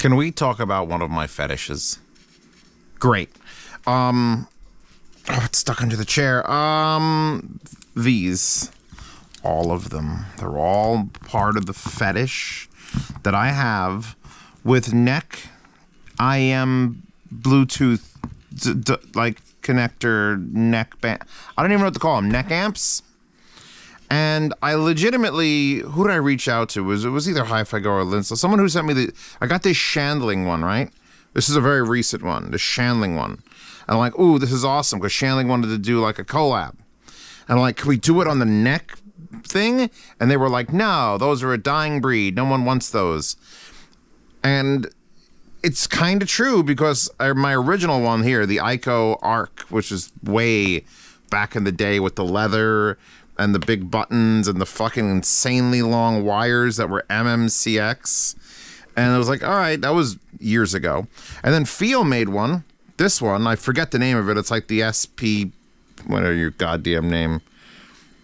Can we talk about one of my fetishes? Great. Oh, it's stuck under the chair. These. All of them. They're all part of the fetish that I have with neck IM Bluetooth like connector neck band. I don't even know what to call them. Neck amps. And I legitimately, who did I reach out to? It was either Hi-Fi Go or Linsa. Someone who sent me I got this Shandling one, right? This is a very recent one, the Shandling one. And I'm like, ooh, this is awesome, because Shandling wanted to do like a collab. And I'm like, can we do it on the neck thing? And they were like, no, those are a dying breed. No one wants those. And it's kind of true, because my original one here, the Ico Arc, which is way back in the day with the leather and the big buttons and the fucking insanely long wires that were MMCX. And I was like, all right, that was years ago. And then Fio made one. This one, I forget the name of it. It's like the SP, whatever your goddamn name.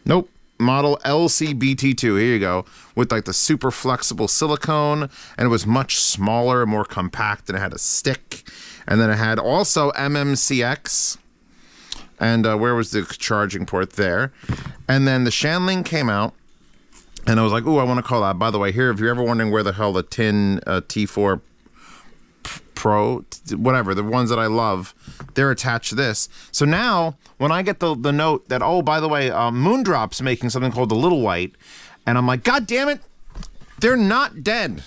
Nope. Model LCBT2. Here you go. With like the super flexible silicone. And it was much smaller and more compact. And it had a stick. And then it had also MMCX. And where was the charging port? There. And then the Shandling came out. And I was like, ooh, I want to call that. By the way, here, if you're ever wondering where the hell the Tin T4 Pro, whatever, the ones that I love, they're attached to this. So now, when I get the note that, oh, by the way, Moondrop's making something called the Little White, and I'm like, God damn it, they're not dead.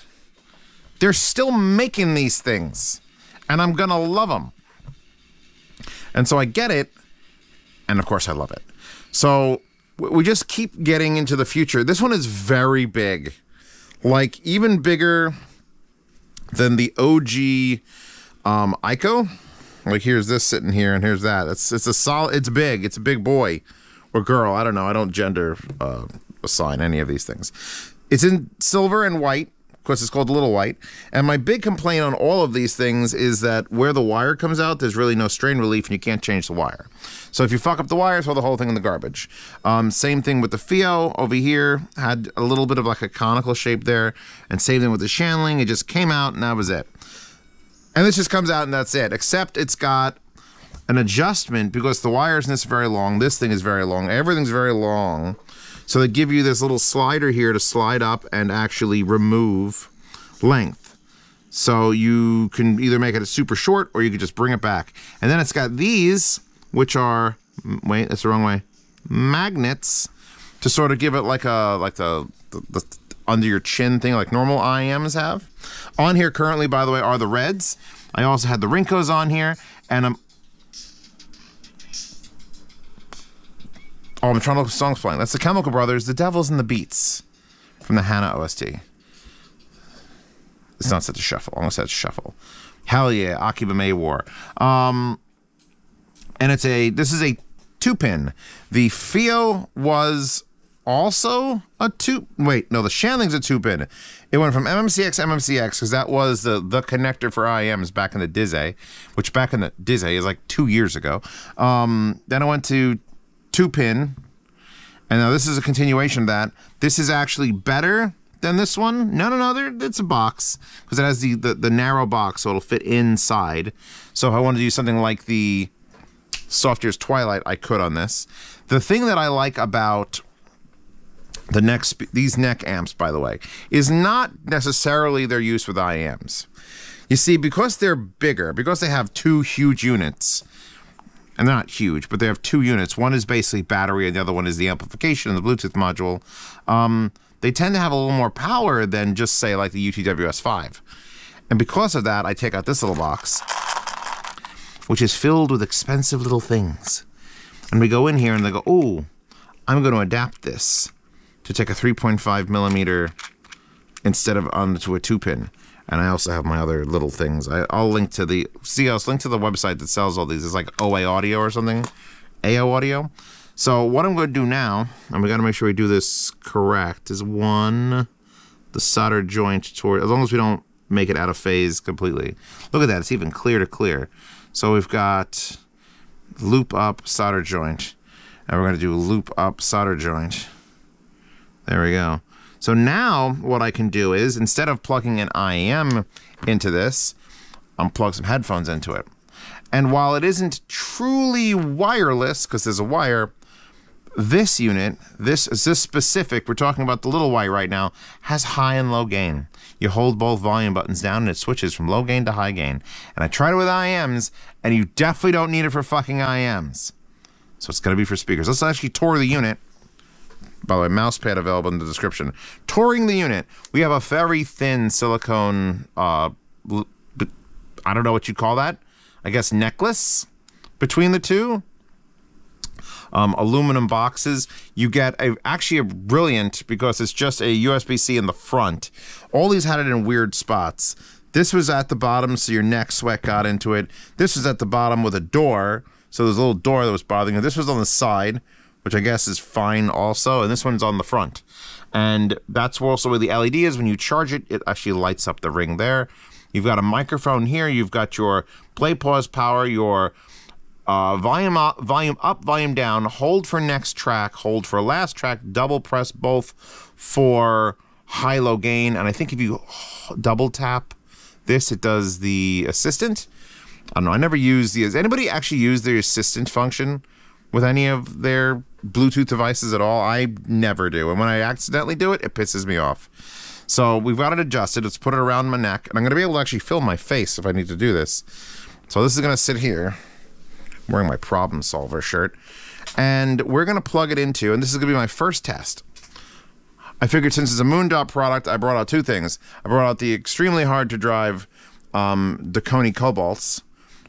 They're still making these things, and I'm gonna love them. And so I get it, and of course I love it. So we just keep getting into the future. This one is very big, like even bigger than the OG Ico. Like here's this sitting here, and here's that. It's a solid. It's big. It's a big boy or girl. I don't know. I don't gender assign any of these things. It's in silver and white. Of course, it's called the Little White. And my big complaint on all of these things is that where the wire comes out, there's really no strain relief, and you can't change the wire. So if you fuck up the wire, throw the whole thing in the garbage. Same thing with the Fio over here. Had a little bit of like a conical shape there. And same thing with the Shandling. It just came out, and that was it. And this just comes out, and that's it. Except it's got an adjustment, because the wire isn't this very long. This thing is very long. Everything's very long. So they give you this little slider here to slide up and actually remove length. So you can either make it super short, or you can just bring it back. And then it's got these, which are, wait, that's the wrong way, magnets, to sort of give it like the under your chin thing, like normal IMs have. On here currently, by the way, are the Reds. I also had the Rincos on here, and I'm trying to look at songs playing. That's the Chemical Brothers, The Devils and the Beats, from the Hannah OST. It's not set to shuffle. I'm gonna set to shuffle. Hell yeah, Akiba May War. And this is a 2-pin. The Fio was also a the Shandling's a 2-pin. It went from MMCX, because that was the connector for IMs back in the Dizzy, which back in the Dizzy is like 2 years ago. Then I went to 2-pin, and now this is a continuation of that. This is actually better than this one. No, it's a box, because it has the narrow box, so it'll fit inside. So if I wanted to do something like the Soft Ears Twilight, I could on this. The thing that I like about these neck amps, by the way, is not necessarily their use with IMs. You see, because they're bigger, because they have two huge units, and they're not huge, but they have two units. One is basically battery, and the other one is the amplification and the Bluetooth module. They tend to have a little more power than just, say, like the UTWS-5. And because of that, I take out this little box, which is filled with expensive little things. And we go in here, and they go, oh, I'm going to adapt this to take a 3.5 millimeter instead of onto a 2-pin. And I also have my other little things. I'll link to the website that sells all these. It's like OA Audio or something. AO Audio. So what I'm going to do now, and we got to make sure we do this correct, is the solder joint toward, as long as we don't make it out of phase completely. Look at that, it's even clear to clear. So we've got loop up solder joint, and we're going to do loop up solder joint. There we go. So now what I can do is, instead of plugging an IEM into this, unplug some headphones into it. And while it isn't truly wireless, because there's a wire, this unit, this specific, we're talking about the little Y right now, has high and low gain. You hold both volume buttons down and it switches from low gain to high gain. And I tried it with IEMs, and you definitely don't need it for fucking IEMs. So it's going to be for speakers. Let's actually tour the unit. By the way, mouse pad available in the description. Touring the unit. We have a very thin silicone, I don't know what you call that. I guess necklace between the two. Aluminum boxes. You get actually a brilliant, because it's just a USB-C in the front. All these had it in weird spots. This was at the bottom, so your neck sweat got into it. This was at the bottom with a door, so there's a little door that was bothering you. This was on the side, which I guess is fine also, and this one's on the front. And that's also where the LED is. When you charge it, it actually lights up the ring there. You've got a microphone here. You've got your play, pause, power, your volume up, volume down, hold for next track, hold for last track, double press both for high, low gain. And I think if you double tap this, it does the assistant. I don't know. I never use the... Has anybody actually used the assistant function with any of their Bluetooth devices at all? I never do. And when I accidentally do it, it pisses me off. So we've got it adjusted. Let's put it around my neck. And I'm going to be able to actually film my face if I need to do this. So this is going to sit here. I'm wearing my problem solver shirt. And we're going to plug it into, and this is going to be my first test. I figured since it's a Moondrop product, I brought out two things. I brought out the extremely hard to drive Dakoni Cobalts,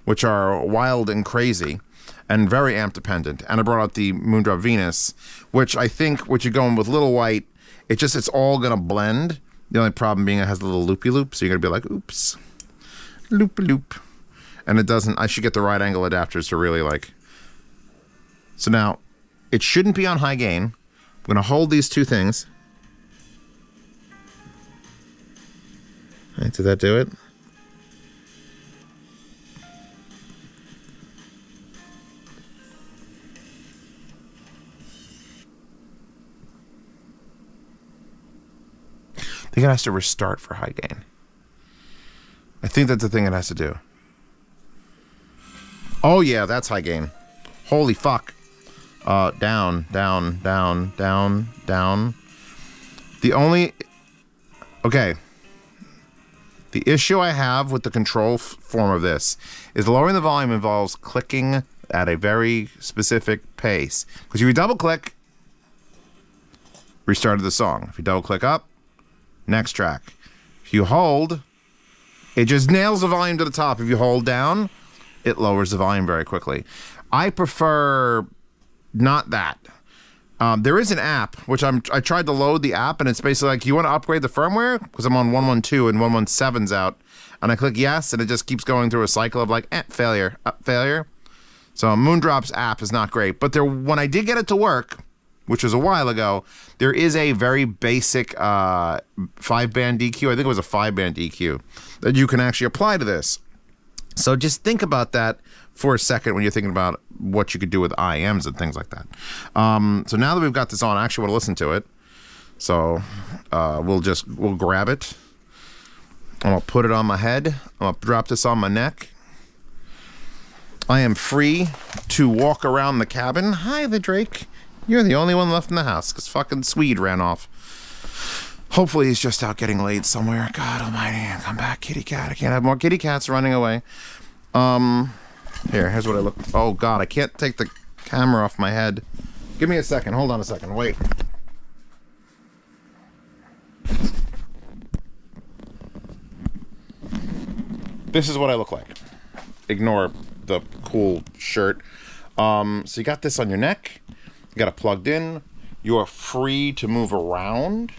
which are wild and crazy and very amp dependent. And I brought out the Moondrop Venus, which I think, what you're going with Little White, it's all going to blend. The only problem being it has a little loopy loop, so you're going to be like, oops, loop loop. And it doesn't, I should get the right angle adapters to really like. So now, it shouldn't be on high gain. I'm going to hold these two things. All right, did that do it? I think it has to restart for high gain. I think that's the thing it has to do. Oh yeah, that's high gain. Holy fuck. Down, down, down, down, down. The only... Okay. The issue I have with the control form of this is lowering the volume involves clicking at a very specific pace. Because if you double click, restarted the song. If you double click up, next track. If you hold, it just nails the volume to the top. If you hold down, it lowers the volume very quickly. I prefer not that. There is an app, which I tried to load the app, and it's basically like, you want to upgrade the firmware? Because I'm on 112 and 117's out. And I click yes, and it just keeps going through a cycle of like, failure, failure. So Moondrop's app is not great. But when I did get it to work, which was a while ago, there is a very basic 5-band EQ. I think it was a 5-band EQ that you can actually apply to this. So just think about that for a second when you're thinking about what you could do with IEMs and things like that. So now that we've got this on, I actually want to listen to it. So we'll grab it. I'm going to put it on my head. I'm going to drop this on my neck. I am free to walk around the cabin. Hi, the Drake. You're the only one left in the house because fucking Swede ran off. Hopefully he's just out getting laid somewhere. God almighty, come back, kitty cat. I can't have more kitty cats running away. Here's what I look... Oh, God, I can't take the camera off my head. Give me a second. Hold on a second. Wait. This is what I look like. Ignore the cool shirt. So you got this on your neck. You got it plugged in. You are free to move around.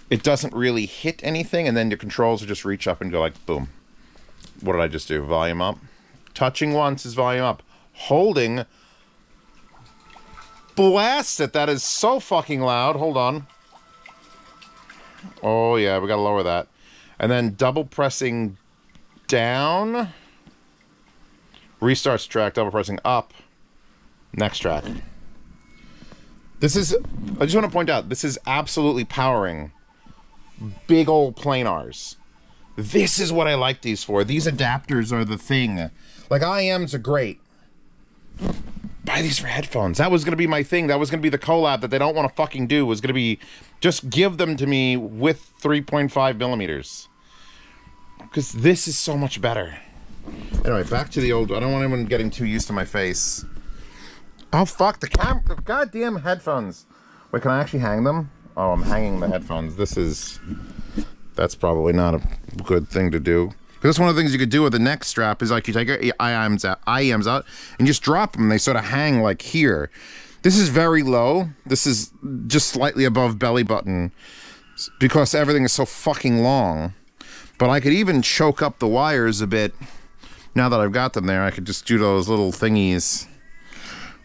It doesn't really hit anything, and then your controls will just reach up and go like, boom. What did I just do? Volume up. Touching once is volume up. Holding. Blast it. That is so fucking loud. Hold on. Oh, yeah. We got to lower that. And then double pressing down. Restarts track. Double pressing up. Next track. This is, I just want to point out, this is absolutely powering big old planars. This is what I like these for. These adapters are the thing. Like, IEMs are great. Buy these for headphones. That was going to be my thing. That was going to be the collab that they don't want to fucking do. Was going to be, just give them to me with 3.5 millimeters. Because this is so much better. Anyway, back to the old, I don't want anyone getting too used to my face. Oh, fuck, the goddamn headphones. Wait, can I actually hang them? Oh, I'm hanging the headphones. That's probably not a good thing to do. Because that's one of the things you could do with the neck strap is like you take your IEMs out and just drop them. They sort of hang like here. This is very low. This is just slightly above belly button because everything is so fucking long. But I could even choke up the wires a bit. Now that I've got them there, I could just do those little thingies.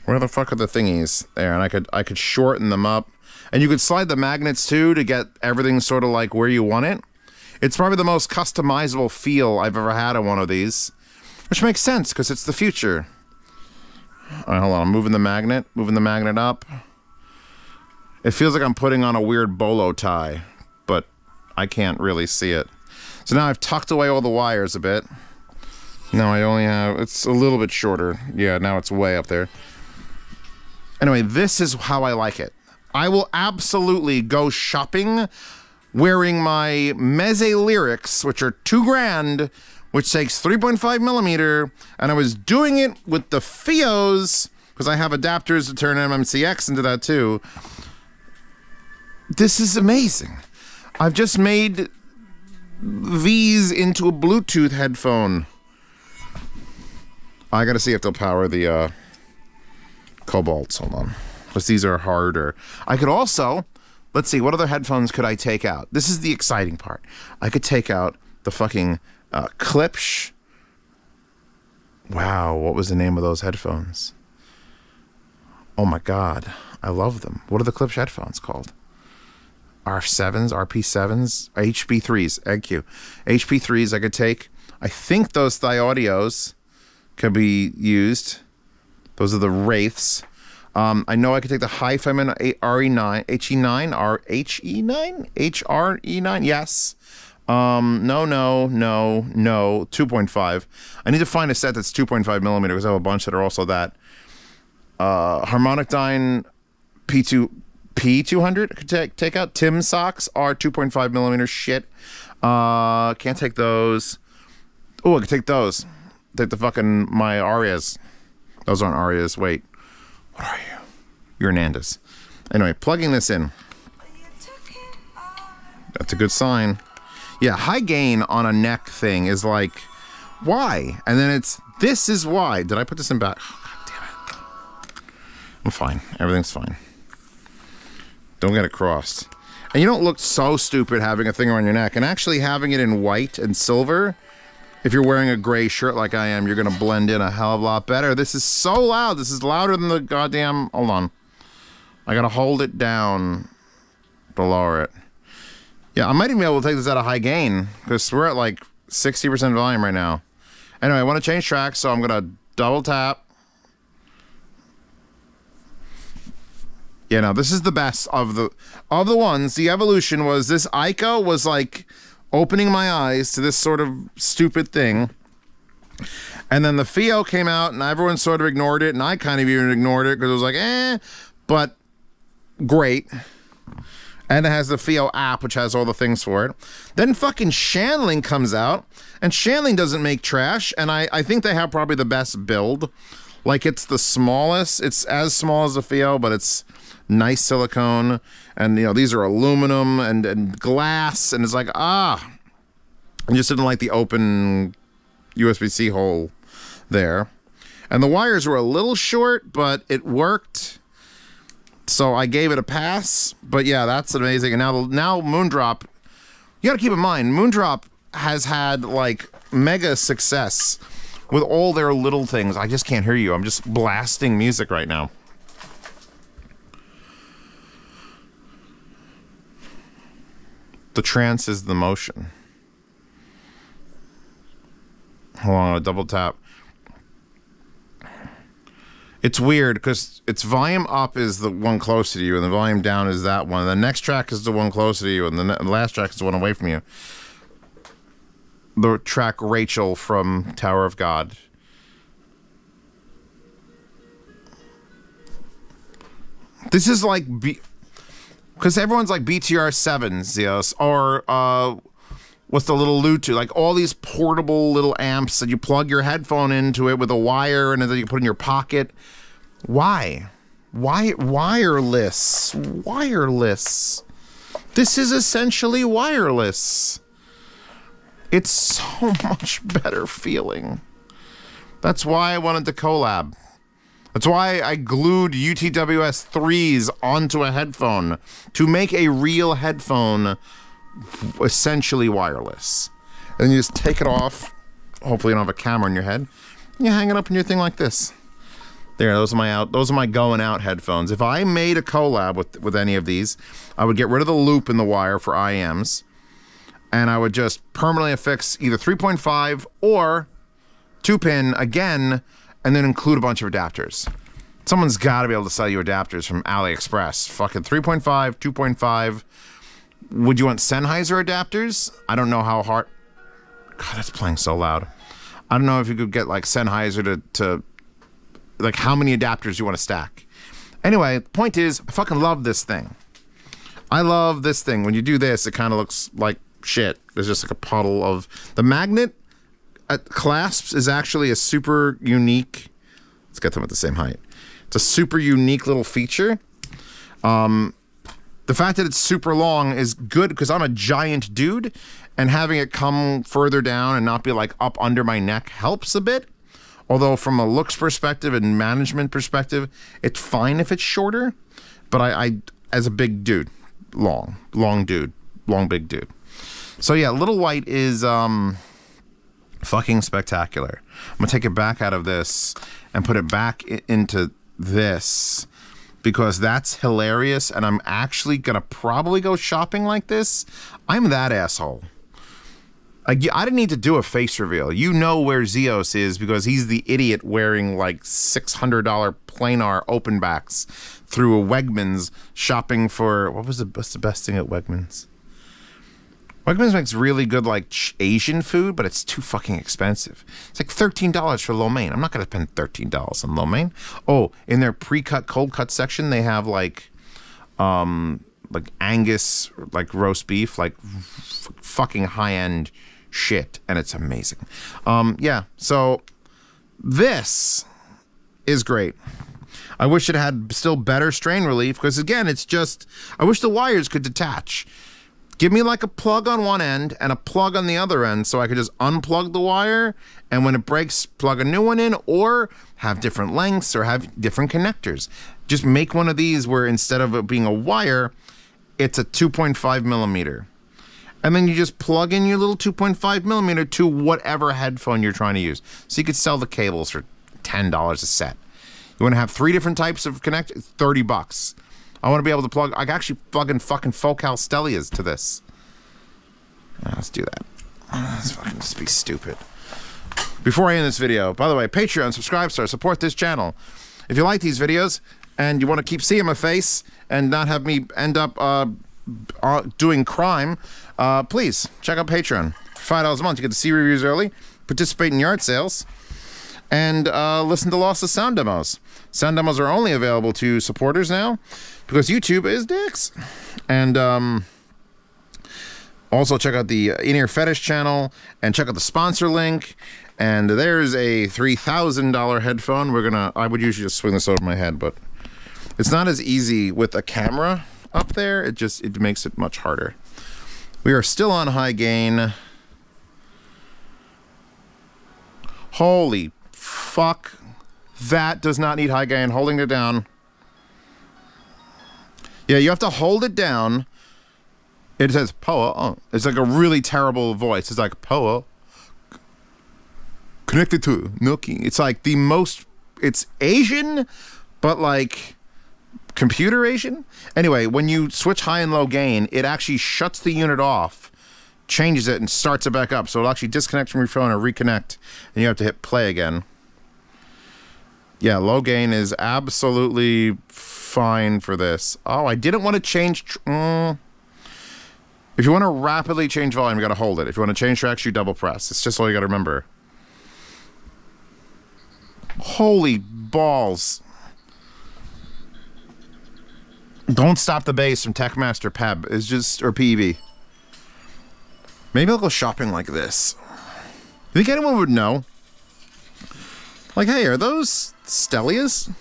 Where the fuck are the thingies? There, and I could shorten them up. And you could slide the magnets too to get everything sort of like where you want it. It's probably the most customizable feel I've ever had on one of these. Which makes sense, because it's the future. Alright, hold on, I'm moving the magnet up. It feels like I'm putting on a weird bolo tie, but I can't really see it. So now I've tucked away all the wires a bit. Now I only have, it's a little bit shorter. Yeah, now it's way up there. Anyway, this is how I like it. I will absolutely go shopping wearing my Meze Lyrics, which are $2,000, which takes 3.5 millimeter, and I was doing it with the Fios, because I have adapters to turn MMCX into that too. This is amazing. I've just made these into a Bluetooth headphone. I gotta see if they'll power the Cobalts. Hold on. Because these are harder. I could also, let's see, what other headphones could I take out? This is the exciting part. I could take out the fucking Klipsch. Wow, what was the name of those headphones? Oh my god, I love them. What are the Klipsch headphones called? R7s, RP7s, HP3s, thank you. HP3s I could take. I think those Thigh Audios can be used. Those are the Wraiths. I know I could take the HiFiMan RE9, HRE9, yes. No, 2.5. I need to find a set that's 2.5 millimeter because I have a bunch that are also that. Harmonic Dyne P200 could take out. Tim socks are 2.5 millimeter shit. Can't take those. Oh, I could take those. Take the fucking, my Arias. Those aren't Arias, wait. What are you? You're an Andis. Anyway, plugging this in. That's a good sign. Yeah, high gain on a neck thing is like, why? And then it's, this is why. Did I put this in back? Oh, God damn it. I'm fine. Everything's fine. Don't get it crossed. And you don't look so stupid having a thing around your neck. And actually having it in white and silver, if you're wearing a gray shirt like I am, you're going to blend in a hell of a lot better. This is so loud. This is louder than the goddamn... Hold on. I got to hold it down below it. Yeah, I might even be able to take this at a high gain, because we're at like 60% volume right now. Anyway, I want to change tracks, so I'm going to double tap. Yeah, no, this is the best of the ones. The evolution was this Ico was like opening my eyes to this sort of stupid thing. And then the Fio came out and everyone sort of ignored it, and I kind of even ignored it because it was like, but great. And it has the Fio app, which has all the things for it. Then fucking Shanling comes out, and Shanling doesn't make trash, and I think they have probably the best build. Like, it's the smallest. It's as small as the Fio, but it's nice silicone. And, you know, these are aluminum and glass, and it's like, I just didn't like the open USB-C hole there. And the wires were a little short, but it worked. So I gave it a pass. But yeah, that's amazing. And now Moondrop, you gotta keep in mind, Moondrop has had like mega success with all their little things. I just can't hear you. I'm just blasting music right now. The trance is the motion. Hold on, I'll double tap. It's weird because its volume up is the one closer to you, and the volume down is that one. The next track is the one closer to you, and the last track is the one away from you. The track Rachel from Tower of God. This is like because everyone's like BTR 7s, yes, or what's the little Lutu? Like all these portable little amps that you plug your headphone into it with a wire and then you put in your pocket. Why? Why wireless? Wireless. This is essentially wireless. It's so much better feeling. That's why I wanted to collab. That's why I glued UTWS 3s onto a headphone to make a real headphone essentially wireless. And you just take it off. Hopefully you don't have a camera in your head. You hang it up in your thing like this. There, those are my going out headphones. If I made a collab with any of these, I would get rid of the loop in the wire for IMs, and I would just permanently affix either 3.5 or 2-pin again, and then include a bunch of adapters. Someone's got to be able to sell you adapters from AliExpress. Fucking 3.5, 2.5. Would you want Sennheiser adapters? I don't know how hard... God, that's playing so loud. I don't know if you could get like Sennheiser to like how many adapters you want to stack. Anyway, the point is, I fucking love this thing. I love this thing. When you do this, it kind of looks like shit. There's just like a puddle of... The magnet clasps is actually a super unique... Let's get them at the same height. It's a super unique little feature. The fact that it's super long is good because I'm a giant dude, and having it come further down and not be like up under my neck helps a bit. Although from a looks perspective and management perspective, it's fine if it's shorter. But I as a big dude, long big dude. So yeah, Little White is fucking spectacular. I'm gonna take it back out of this and put it back into this because that's hilarious, and I'm actually gonna probably go shopping like this. I'm that asshole. I didn't need to do a face reveal. You know where Zeos is because he's the idiot wearing like $600 planar open backs through a Wegmans shopping for... what's the best thing at Wegmans? Wegmans makes really good like Asian food, but it's too fucking expensive. It's like $13 for lo mein. I'm not going to spend $13 on lo mein. Oh, in their pre-cut, cold cut section, they have like Angus, like roast beef, like fucking high-end shit, and it's amazing. Yeah, so this is great. I wish it had still better strain relief because, again, it's just... I wish the wires could detach. Give me like a plug on one end and a plug on the other end so I could just unplug the wire, and when it breaks, plug a new one in, or have different lengths or have different connectors. Just make one of these where instead of it being a wire, it's a 2.5 millimeter. And then you just plug in your little 2.5 millimeter to whatever headphone you're trying to use. So you could sell the cables for $10 a set. You want to have 3 different types of connect, $30. I want to be able to plug... I can actually plug in fucking Focal Stellias to this. Let's do that. Let's fucking just be stupid. Before I end this video, by the way, Patreon, subscribe, support this channel. If you like these videos and you want to keep seeing my face and not have me end up doing crime, please check out Patreon. For $5 a month, you get to see reviews early, participate in yard sales, and listen to lossless sound demos. Sound demos are only available to supporters now because YouTube is dicks. And also check out the In-Ear Fetish channel and check out the sponsor link. And there's a $3,000 headphone. I would usually just swing this over my head, but it's not as easy with a camera up there. It makes it much harder. We are still on high gain. Holy fuck. That does not need high gain. Holding it down. Yeah, you have to hold it down. It says Poa. Oh, it's like a really terrible voice. It's like Poa. Connected to Nookie. It's like the most... It's Asian, but like... computer Asian? Anyway, when you switch high and low gain, it actually shuts the unit off, changes it, and starts it back up. So it'll actually disconnect from your phone or reconnect, and you have to hit play again. Yeah, low gain is absolutely fine for this. Oh, I didn't want to change... If you want to rapidly change volume, you got to hold it. If you want to change tracks, you double press. It's just all you got to remember. Holy balls. Don't Stop the Bass from Techmaster Peb is just... Or PEB. Maybe I'll go shopping like this. You think anyone would know? Like, hey, are those Stellias?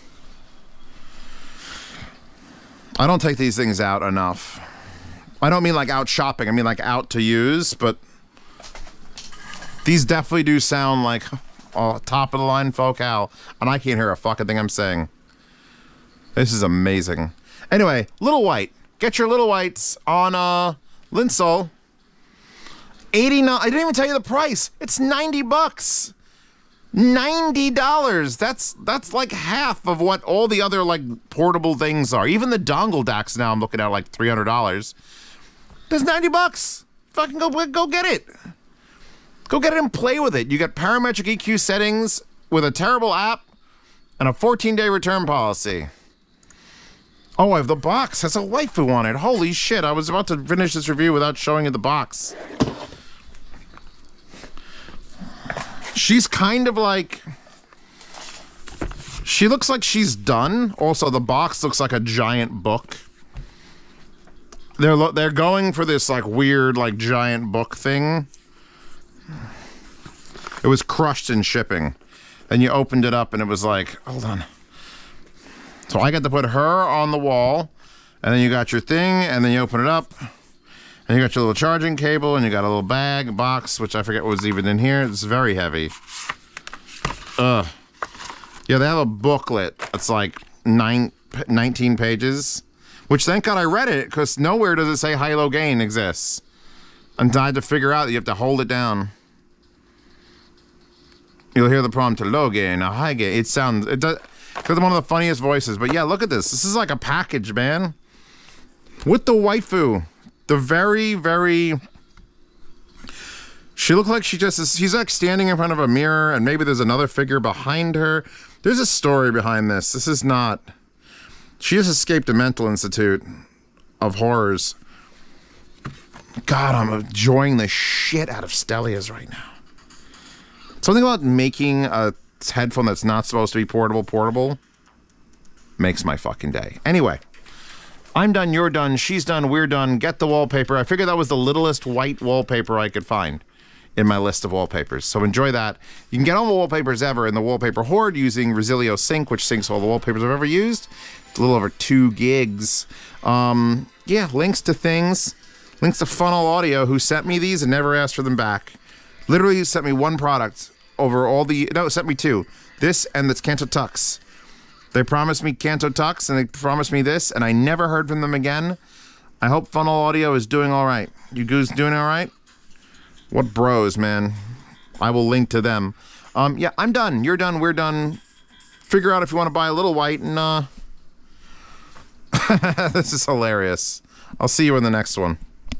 I don't take these things out enough. I don't mean like out shopping. I mean like out to use, but these definitely do sound like top of the line Focal, and I can't hear a fucking thing I'm saying. This is amazing. Anyway, Little White. Get your Little Whites on Linsol. 89. I didn't even tell you the price. It's $90. $90. That's like half of what all the other like portable things are. Even the dongle DACs now I'm looking at like $300. There's $90. Fucking go get it. Go get it and play with it. You get parametric EQ settings with a terrible app and a 14-day return policy. Oh, I have the box. Has a waifu on it. Holy shit. I was about to finish this review without showing you the box. She's kind of like... She looks like she's done. Also, the box looks like a giant book. They're going for this like weird like giant book thing. It was crushed in shipping. And you opened it up and it was like, hold on. So I got to put her on the wall. And then you got your thing. And then you open it up. And you got your little charging cable, and you got a little box, which I forget what was even in here. It's very heavy. Ugh. Yeah, they have a booklet that's like 19 pages, which thank God I read it, because nowhere does it say high-low gain exists. And I had to figure out that you have to hold it down. You'll hear the prompt to low gain, a high gain. It does, because I'm one of the funniest voices. But yeah, look at this. This is like a package, man. With the waifu. The very, very... She looked like she's like standing in front of a mirror, and maybe there's another figure behind her. There's a story behind this. This is not... She just escaped a mental institute of horrors. God, I'm enjoying the shit out of Stellias right now. Something about making a headphone that's not supposed to be portable makes my fucking day. Anyway. I'm done, you're done, she's done, we're done. Get the wallpaper. I figured that was the littlest white wallpaper I could find in my list of wallpapers. So enjoy that. You can get all the wallpapers ever in the Wallpaper Horde using Resilio Sync, which syncs all the wallpapers I've ever used. It's a little over 2 gigs. Yeah, links to things. Links to Funnel Audio, who sent me these and never asked for them back. Literally sent me one product over all the... No, sent me 2. This and this Kanto Tux. They promised me Kanto Tux, and they promised me this, and I never heard from them again. I hope Funnel Audio is doing all right. You goose doing all right? What bros, man. I will link to them. Yeah, I'm done. You're done. We're done. Figure out if you want to buy a Little White, and, this is hilarious. I'll see you in the next one.